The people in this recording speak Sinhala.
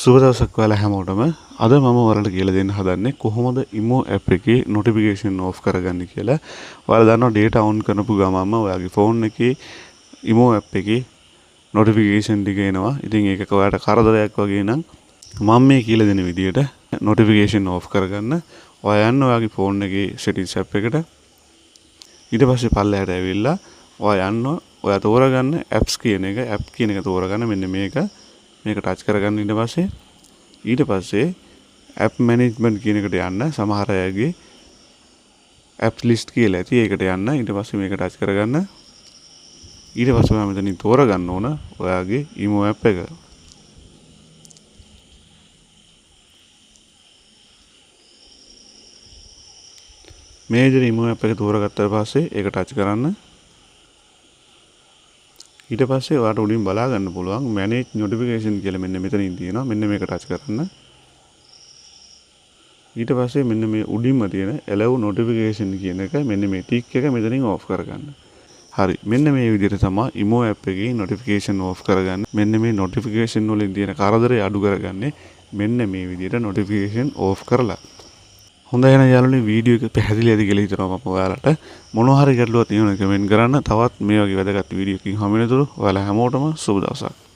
සුබ දවසක් ඔයාලා හැමෝටම. අද මම ඔයාලට කියලා දෙන්න හදන්නේ කොහොමද ඉමෝ ඇප් එකේ නොටිෆිකේෂන් ඕෆ් කරගන්නේ කියලා. ඔයාලා දන්නවා data on කරනපු ගමන්ම ඔයාගේ ෆෝන් එකේ ඉමෝ ඇප් එකේ නොටිෆිකේෂන් ටික එනවා. ඉතින් ඒක ඔයාලට කරදරයක් වගේ නම් මම මේ කියලා දෙන විදිහට නොටිෆිකේෂන් ඕෆ් කරගන්න. ඔයා යන්න ඔයාගේ ෆෝන් එකේ settings app එකට. ඊට පස්සේ පල්ලෙහාට ඇවිල්ලා ඔයා යන්න ඔයා තෝරගන්න apps කියන එක app කියන එක තෝරගන්න මෙන්න මේක ටච් කරගන්න ඊට පස්සේ app management කියන එකට යන්න සමහර අයගේ apps list කියලා ඇති ඒකට යන්න ඊට පස්සේ මේක ටච් කරගන්න ඊට පස්සේ ඔයා මෙතනින් තෝරගන්න ඕන ඔයාගේ imo app එක මේ විදිහට imo app එක තෝරගත්තාට පස්සේ ඒක ටච් කරන්න ඊට පස්සේ ඔයාලට උඩින් බලා ගන්න පුළුවන් manage notification කියලා මෙන්න මෙතනින් තියෙනවා මෙන්න මේක ටච් කරන්න ඊට පස්සේ මෙන්න මේ උඩින්ම තියෙන allow notification කියන එක මෙන්න මේ tick එක මෙතනින් off කරගන්න හරි මෙන්න මේ විදිහට තමයි imo app එකේ notification off කරගන්න මෙන්න මේ notification වලින් තියෙන කරදරේ අඩු කරගන්නේ මෙන්න මේ විදිහට notification off කරලා හොඳයි එහෙනම් යාළුවනේ වීඩියෝ එක පැහැදිලි ඇති කියලා හිතනවා මම ඔයාලට මොනවා හරි ගැටලුවක් තියෙනවා කමෙන්ට් කරන්න තවත් මේ වගේ වැදගත් වීඩියෝ එකකින් හමු වෙනතුරු ඔයාලා හැමෝටම සුබ දවසක්